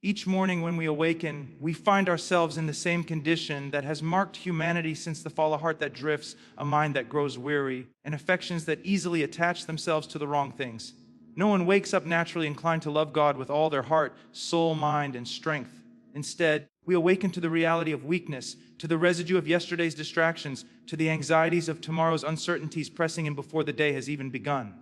Each morning when we awaken, we find ourselves in the same condition that has marked humanity since the fall: a heart that drifts, a mind that grows weary, and affections that easily attach themselves to the wrong things. No one wakes up naturally inclined to love God with all their heart, soul, mind, and strength. Instead, we awaken to the reality of weakness, to the residue of yesterday's distractions, to the anxieties of tomorrow's uncertainties pressing in before the day has even begun.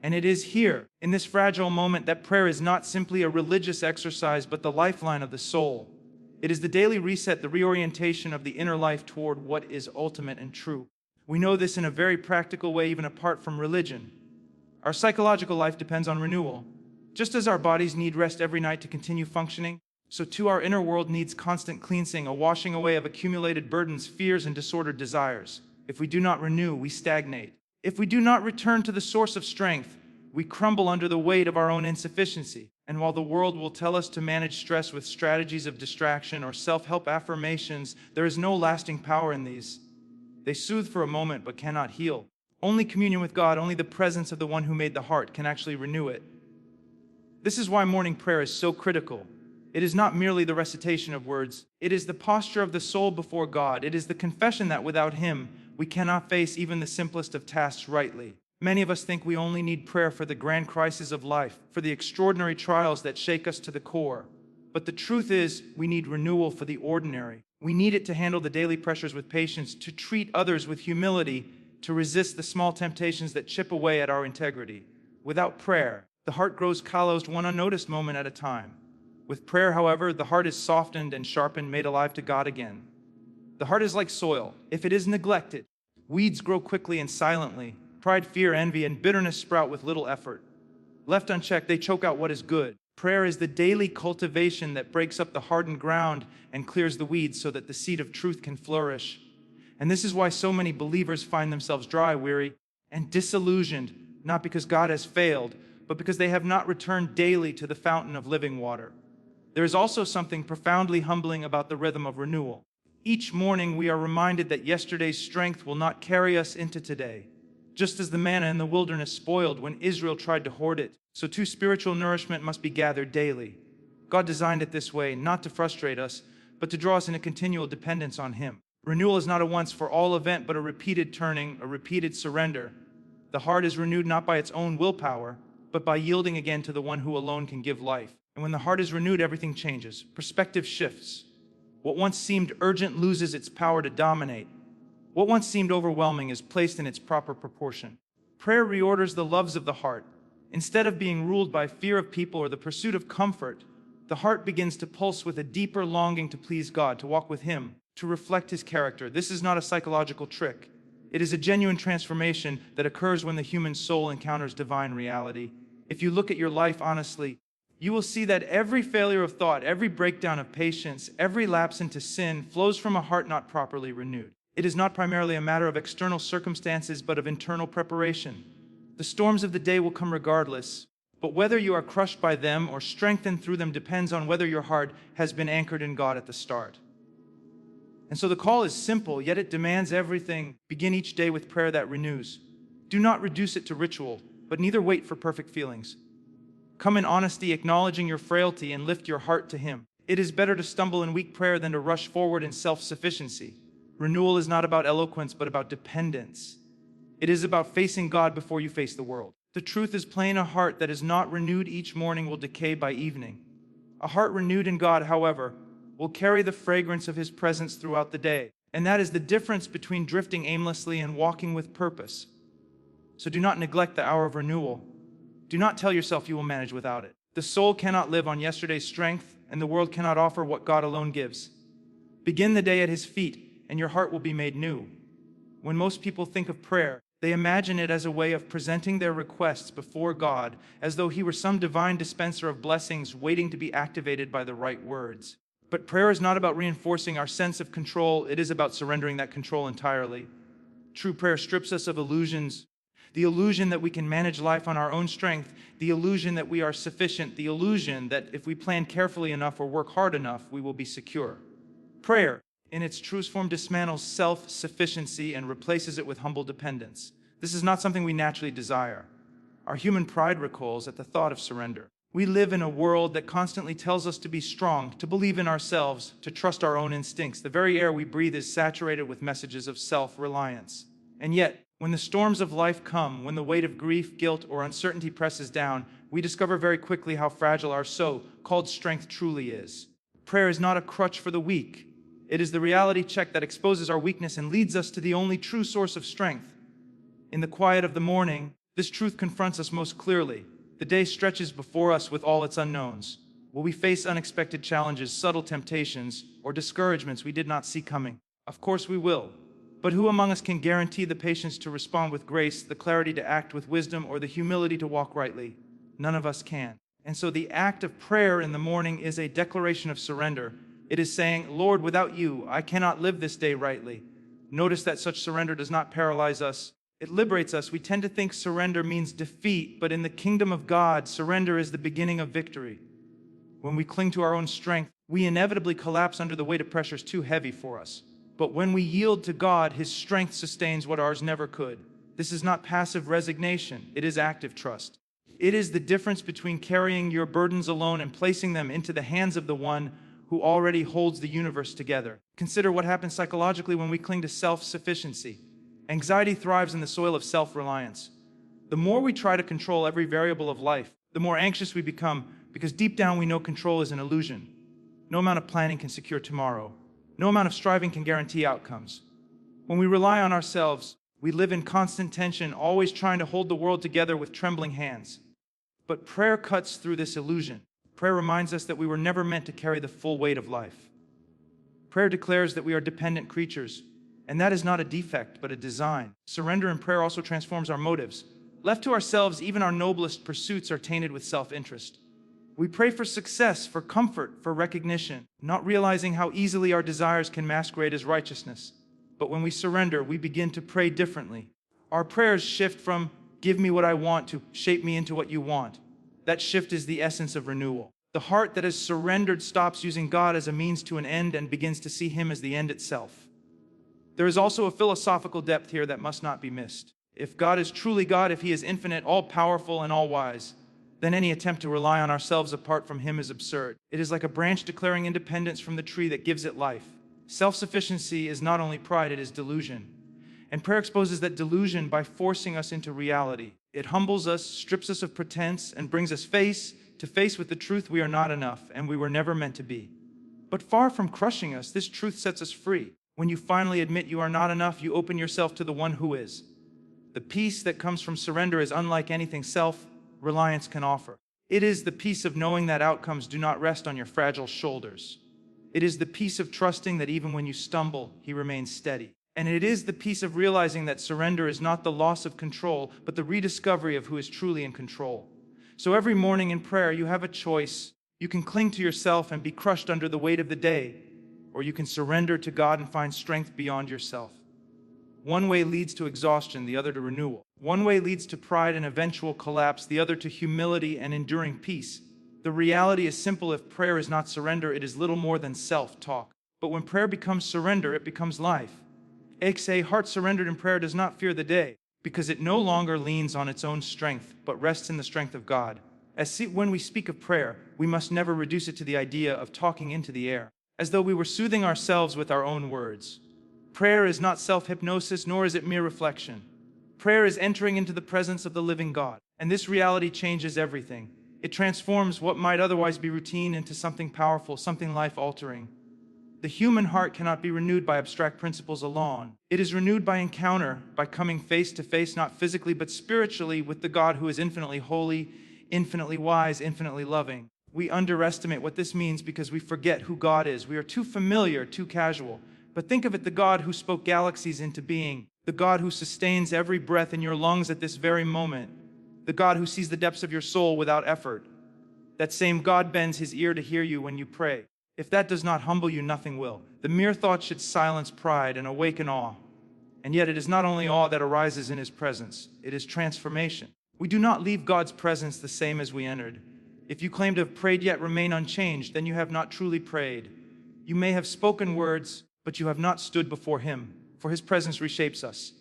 And it is here, in this fragile moment, that prayer is not simply a religious exercise, but the lifeline of the soul. It is the daily reset, the reorientation of the inner life toward what is ultimate and true. We know this in a very practical way, even apart from religion. Our psychological life depends on renewal. Just as our bodies need rest every night to continue functioning, so too our inner world needs constant cleansing, a washing away of accumulated burdens, fears, and disordered desires. If we do not renew, we stagnate. If we do not return to the source of strength, we crumble under the weight of our own insufficiency. And while the world will tell us to manage stress with strategies of distraction or self-help affirmations, there is no lasting power in these. They soothe for a moment but cannot heal. Only communion with God, only the presence of the one who made the heart can actually renew it. This is why morning prayer is so critical. It is not merely the recitation of words. It is the posture of the soul before God. It is the confession that without Him, we cannot face even the simplest of tasks rightly. Many of us think we only need prayer for the grand crises of life, for the extraordinary trials that shake us to the core. But the truth is, we need renewal for the ordinary. We need it to handle the daily pressures with patience, to treat others with humility, to resist the small temptations that chip away at our integrity. Without prayer, the heart grows calloused, one unnoticed moment at a time. With prayer, however, the heart is softened and sharpened, made alive to God again. The heart is like soil. If it is neglected, weeds grow quickly and silently. Pride, fear, envy, and bitterness sprout with little effort. Left unchecked, they choke out what is good. Prayer is the daily cultivation that breaks up the hardened ground and clears the weeds so that the seed of truth can flourish. And this is why so many believers find themselves dry, weary, and disillusioned, not because God has failed, but because they have not returned daily to the fountain of living water. There is also something profoundly humbling about the rhythm of renewal. Each morning we are reminded that yesterday's strength will not carry us into today. Just as the manna in the wilderness spoiled when Israel tried to hoard it, so too spiritual nourishment must be gathered daily. God designed it this way, not to frustrate us, but to draw us in a continual dependence on Him. Renewal is not a once-for-all event, but a repeated turning, a repeated surrender. The heart is renewed not by its own willpower, but by yielding again to the one who alone can give life. And when the heart is renewed, everything changes. Perspective shifts. What once seemed urgent loses its power to dominate. What once seemed overwhelming is placed in its proper proportion. Prayer reorders the loves of the heart. Instead of being ruled by fear of people or the pursuit of comfort, the heart begins to pulse with a deeper longing to please God, to walk with Him, to reflect His character. This is not a psychological trick. It is a genuine transformation that occurs when the human soul encounters divine reality. If you look at your life honestly, you will see that every failure of thought, every breakdown of patience, every lapse into sin flows from a heart not properly renewed. It is not primarily a matter of external circumstances, but of internal preparation. The storms of the day will come regardless, but whether you are crushed by them or strengthened through them depends on whether your heart has been anchored in God at the start. And so the call is simple, yet it demands everything. Begin each day with prayer that renews. Do not reduce it to ritual, but neither wait for perfect feelings. Come in honesty, acknowledging your frailty, and lift your heart to Him. It is better to stumble in weak prayer than to rush forward in self-sufficiency. Renewal is not about eloquence, but about dependence. It is about facing God before you face the world. The truth is plain: a heart that is not renewed each morning will decay by evening. A heart renewed in God, however, will carry the fragrance of His presence throughout the day. And that is the difference between drifting aimlessly and walking with purpose. So do not neglect the hour of renewal. Do not tell yourself you will manage without it. The soul cannot live on yesterday's strength, and the world cannot offer what God alone gives. Begin the day at His feet, and your heart will be made new. When most people think of prayer, they imagine it as a way of presenting their requests before God, as though He were some divine dispenser of blessings waiting to be activated by the right words. But prayer is not about reinforcing our sense of control. It is about surrendering that control entirely. True prayer strips us of illusions. The illusion that we can manage life on our own strength, the illusion that we are sufficient, the illusion that if we plan carefully enough or work hard enough, we will be secure. Prayer, in its truest form, dismantles self-sufficiency and replaces it with humble dependence. This is not something we naturally desire. Our human pride recoils at the thought of surrender. We live in a world that constantly tells us to be strong, to believe in ourselves, to trust our own instincts. The very air we breathe is saturated with messages of self-reliance. And yet, when the storms of life come, when the weight of grief, guilt, or uncertainty presses down, we discover very quickly how fragile our so-called strength truly is. Prayer is not a crutch for the weak. It is the reality check that exposes our weakness and leads us to the only true source of strength. In the quiet of the morning, this truth confronts us most clearly. The day stretches before us with all its unknowns. Will we face unexpected challenges, subtle temptations, or discouragements we did not see coming? Of course we will. But who among us can guarantee the patience to respond with grace, the clarity to act with wisdom, or the humility to walk rightly? None of us can. And so the act of prayer in the morning is a declaration of surrender. It is saying, Lord, without you, I cannot live this day rightly. Notice that such surrender does not paralyze us. It liberates us. We tend to think surrender means defeat, but in the kingdom of God, surrender is the beginning of victory. When we cling to our own strength, we inevitably collapse under the weight of pressures too heavy for us. But when we yield to God, His strength sustains what ours never could. This is not passive resignation. It is active trust. It is the difference between carrying your burdens alone and placing them into the hands of the one who already holds the universe together. Consider what happens psychologically when we cling to self-sufficiency. Anxiety thrives in the soil of self-reliance. The more we try to control every variable of life, the more anxious we become, because deep down we know control is an illusion. No amount of planning can secure tomorrow. No amount of striving can guarantee outcomes. When we rely on ourselves, we live in constant tension, always trying to hold the world together with trembling hands. But prayer cuts through this illusion. Prayer reminds us that we were never meant to carry the full weight of life. Prayer declares that we are dependent creatures, and that is not a defect, but a design. Surrender in prayer also transforms our motives. Left to ourselves, even our noblest pursuits are tainted with self-interest. We pray for success, for comfort, for recognition, not realizing how easily our desires can masquerade as righteousness. But when we surrender, we begin to pray differently. Our prayers shift from, give me what I want, to shape me into what you want. That shift is the essence of renewal. The heart that has surrendered stops using God as a means to an end and begins to see Him as the end itself. There is also a philosophical depth here that must not be missed. If God is truly God, if He is infinite, all-powerful, and all-wise, then any attempt to rely on ourselves apart from Him is absurd. It is like a branch declaring independence from the tree that gives it life. Self-sufficiency is not only pride, it is delusion. And prayer exposes that delusion by forcing us into reality. It humbles us, strips us of pretense, and brings us face to face with the truth we are not enough and we were never meant to be. But far from crushing us, this truth sets us free. When you finally admit you are not enough, you open yourself to the one who is. The peace that comes from surrender is unlike anything self-reliance can offer. It is the peace of knowing that outcomes do not rest on your fragile shoulders. It is the peace of trusting that even when you stumble, He remains steady. And it is the peace of realizing that surrender is not the loss of control, but the rediscovery of who is truly in control. So every morning in prayer, you have a choice. You can cling to yourself and be crushed under the weight of the day, or you can surrender to God and find strength beyond yourself. One way leads to exhaustion, the other to renewal. One way leads to pride and eventual collapse, the other to humility and enduring peace. The reality is simple. If prayer is not surrender, it is little more than self-talk. But when prayer becomes surrender, it becomes life. A heart surrendered in prayer does not fear the day, because it no longer leans on its own strength, but rests in the strength of God. When we speak of prayer, we must never reduce it to the idea of talking into the air, as though we were soothing ourselves with our own words. Prayer is not self-hypnosis, nor is it mere reflection. Prayer is entering into the presence of the living God, and this reality changes everything. It transforms what might otherwise be routine into something powerful, something life-altering. The human heart cannot be renewed by abstract principles alone. It is renewed by encounter, by coming face to face, not physically but spiritually, with the God who is infinitely holy, infinitely wise, infinitely loving. We underestimate what this means because we forget who God is. We are too familiar, too casual. But think of it, the God who spoke galaxies into being, the God who sustains every breath in your lungs at this very moment, the God who sees the depths of your soul without effort. That same God bends His ear to hear you when you pray. If that does not humble you, nothing will. The mere thought should silence pride and awaken awe. And yet it is not only awe that arises in His presence, it is transformation. We do not leave God's presence the same as we entered. If you claim to have prayed yet remain unchanged, then you have not truly prayed. You may have spoken words, but you have not stood before Him, for His presence reshapes us.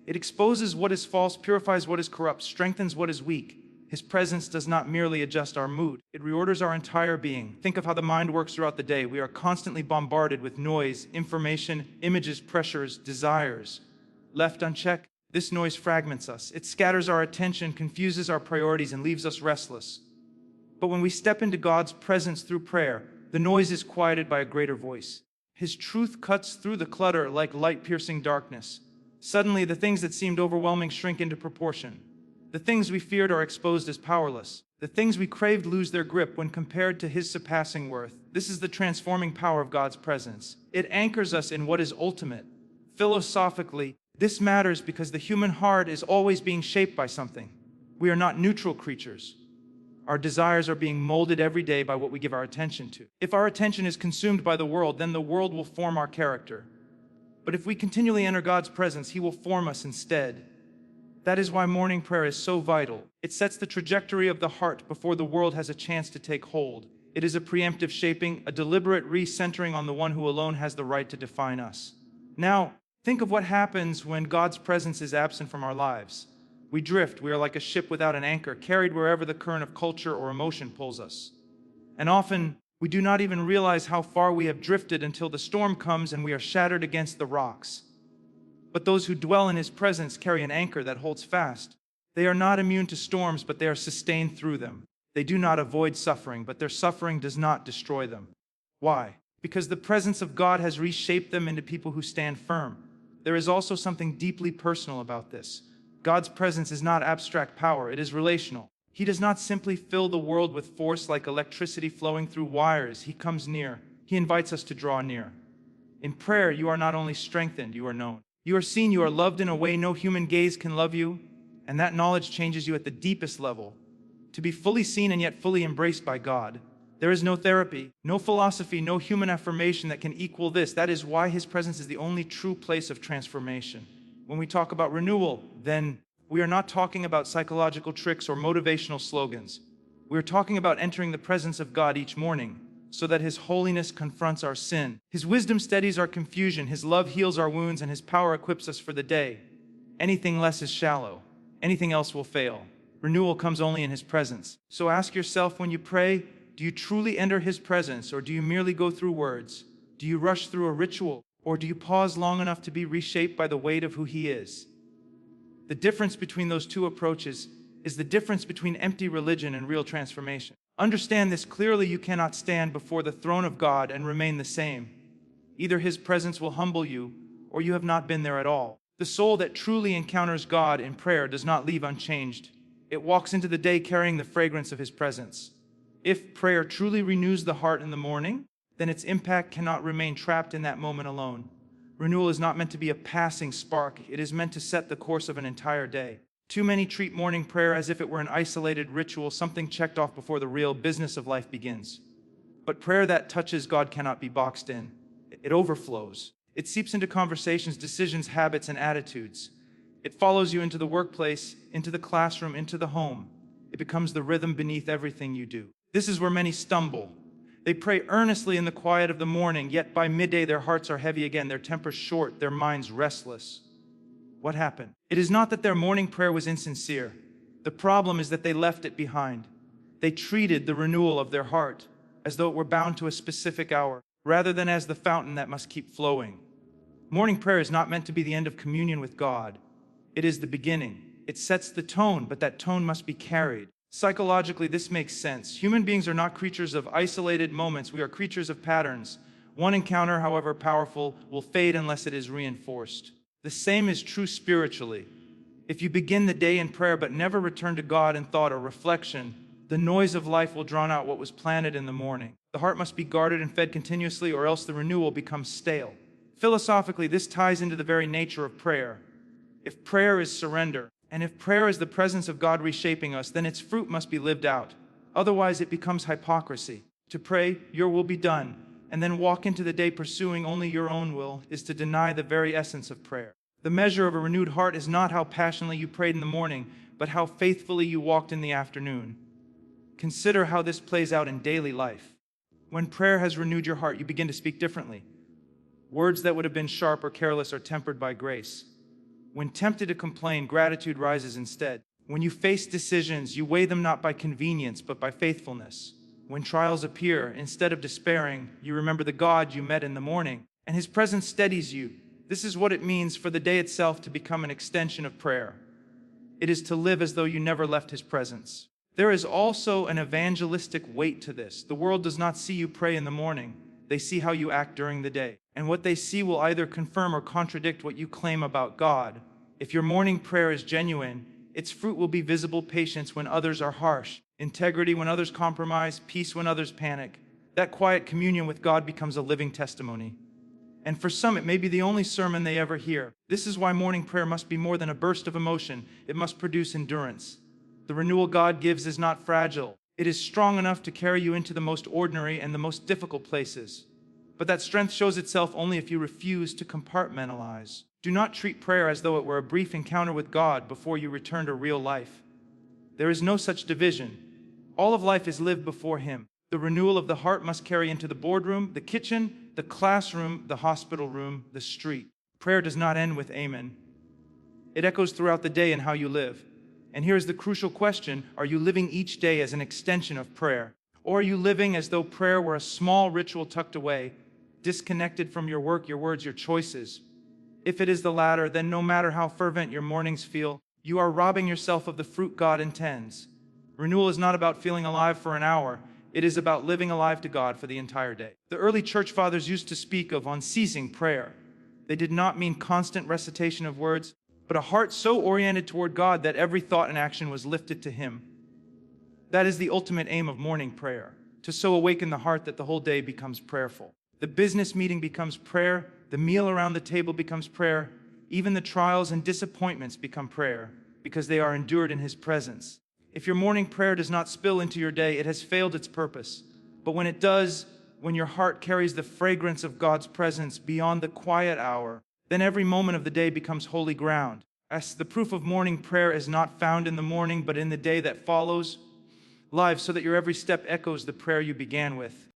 It exposes what is false, purifies what is corrupt, strengthens what is weak. His presence does not merely adjust our mood, it reorders our entire being. Think of how the mind works throughout the day. We are constantly bombarded with noise, information, images, pressures, desires. Left unchecked, this noise fragments us. It scatters our attention, confuses our priorities, and leaves us restless. But when we step into God's presence through prayer, the noise is quieted by a greater voice. His truth cuts through the clutter like light piercing darkness. Suddenly, the things that seemed overwhelming shrink into proportion. The things we feared are exposed as powerless. The things we craved lose their grip when compared to His surpassing worth. This is the transforming power of God's presence. It anchors us in what is ultimate. Philosophically, this matters because the human heart is always being shaped by something. We are not neutral creatures. Our desires are being molded every day by what we give our attention to. If our attention is consumed by the world, then the world will form our character. But if we continually enter God's presence, He will form us instead. That is why morning prayer is so vital. It sets the trajectory of the heart before the world has a chance to take hold. It is a preemptive shaping, a deliberate recentering on the one who alone has the right to define us. Now, think of what happens when God's presence is absent from our lives. We drift. We are like a ship without an anchor, carried wherever the current of culture or emotion pulls us. And often, we do not even realize how far we have drifted until the storm comes and we are shattered against the rocks. But those who dwell in His presence carry an anchor that holds fast. They are not immune to storms, but they are sustained through them. They do not avoid suffering, but their suffering does not destroy them. Why? Because the presence of God has reshaped them into people who stand firm. There is also something deeply personal about this. God's presence is not abstract power, it is relational. He does not simply fill the world with force like electricity flowing through wires. He comes near. He invites us to draw near. In prayer, you are not only strengthened, you are known. You are seen, you are loved in a way no human gaze can love you, and that knowledge changes you at the deepest level. To be fully seen and yet fully embraced by God. There is no therapy, no philosophy, no human affirmation that can equal this. That is why His presence is the only true place of transformation. When we talk about renewal, then we are not talking about psychological tricks or motivational slogans. We are talking about entering the presence of God each morning, so that His holiness confronts our sin. His wisdom steadies our confusion, His love heals our wounds, and His power equips us for the day. Anything less is shallow. Anything else will fail. Renewal comes only in His presence. So ask yourself when you pray, do you truly enter His presence, or do you merely go through words? Do you rush through a ritual, or do you pause long enough to be reshaped by the weight of who He is? The difference between those two approaches is the difference between empty religion and real transformation. Understand this clearly. You cannot stand before the throne of God and remain the same. Either His presence will humble you, or you have not been there at all. The soul that truly encounters God in prayer does not leave unchanged. It walks into the day carrying the fragrance of His presence. If prayer truly renews the heart in the morning, then its impact cannot remain trapped in that moment alone. Renewal is not meant to be a passing spark. It is meant to set the course of an entire day. Too many treat morning prayer as if it were an isolated ritual, something checked off before the real business of life begins. But prayer that touches God cannot be boxed in. It overflows. It seeps into conversations, decisions, habits, and attitudes. It follows you into the workplace, into the classroom, into the home. It becomes the rhythm beneath everything you do. This is where many stumble. They pray earnestly in the quiet of the morning, yet by midday their hearts are heavy again, their tempers short, their minds restless. What happened? It is not that their morning prayer was insincere. The problem is that they left it behind. They treated the renewal of their heart as though it were bound to a specific hour, rather than as the fountain that must keep flowing. Morning prayer is not meant to be the end of communion with God. It is the beginning. It sets the tone, but that tone must be carried. Psychologically, this makes sense. Human beings are not creatures of isolated moments. We are creatures of patterns. One encounter, however powerful, will fade unless it is reinforced. The same is true spiritually. If you begin the day in prayer but never return to God in thought or reflection, the noise of life will drown out what was planted in the morning. The heart must be guarded and fed continuously, or else the renewal becomes stale. Philosophically, this ties into the very nature of prayer. If prayer is surrender, and if prayer is the presence of God reshaping us, then its fruit must be lived out. Otherwise, it becomes hypocrisy. To pray, "Your will be done," and then walk into the day pursuing only your own will, is to deny the very essence of prayer. The measure of a renewed heart is not how passionately you prayed in the morning, but how faithfully you walked in the afternoon. Consider how this plays out in daily life. When prayer has renewed your heart, you begin to speak differently. Words that would have been sharp or careless are tempered by grace. When tempted to complain, gratitude rises instead. When you face decisions, you weigh them not by convenience, but by faithfulness. When trials appear, instead of despairing, you remember the God you met in the morning, and His presence steadies you. This is what it means for the day itself to become an extension of prayer. It is to live as though you never left His presence. There is also an evangelistic weight to this. The world does not see you pray in the morning. They see how you act during the day. And what they see will either confirm or contradict what you claim about God. If your morning prayer is genuine, its fruit will be visible: patience when others are harsh, integrity when others compromise, peace when others panic. That quiet communion with God becomes a living testimony. And for some, it may be the only sermon they ever hear. This is why morning prayer must be more than a burst of emotion. It must produce endurance. The renewal God gives is not fragile. It is strong enough to carry you into the most ordinary and the most difficult places. But that strength shows itself only if you refuse to compartmentalize. Do not treat prayer as though it were a brief encounter with God before you return to real life. There is no such division. All of life is lived before Him. The renewal of the heart must carry into the boardroom, the kitchen, the classroom, the hospital room, the street. Prayer does not end with amen. It echoes throughout the day in how you live. And here is the crucial question: are you living each day as an extension of prayer? Or are you living as though prayer were a small ritual tucked away, disconnected from your work, your words, your choices? If it is the latter, then no matter how fervent your mornings feel, you are robbing yourself of the fruit God intends. Renewal is not about feeling alive for an hour. It is about living alive to God for the entire day. The early church fathers used to speak of unceasing prayer. They did not mean constant recitation of words, but a heart so oriented toward God that every thought and action was lifted to Him. That is the ultimate aim of morning prayer, to so awaken the heart that the whole day becomes prayerful. The business meeting becomes prayer, the meal around the table becomes prayer, even the trials and disappointments become prayer, because they are endured in His presence. If your morning prayer does not spill into your day, it has failed its purpose. But when it does, when your heart carries the fragrance of God's presence beyond the quiet hour, then every moment of the day becomes holy ground. As the proof of morning prayer is not found in the morning, but in the day that follows, live so that your every step echoes the prayer you began with.